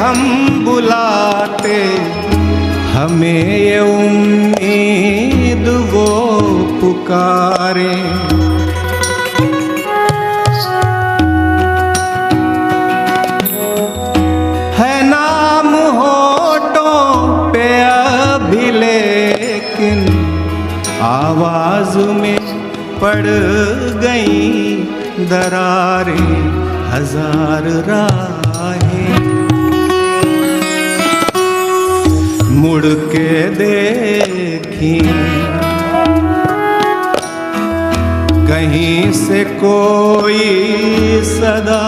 हम बुलाते, हमें ये उम्मीद वो पुकारे। है नाम होठों पे अभी लेकिन आवाज में पड़ गई दरारें, हजार राहें। मुड़ के देखी कहीं से कोई सदा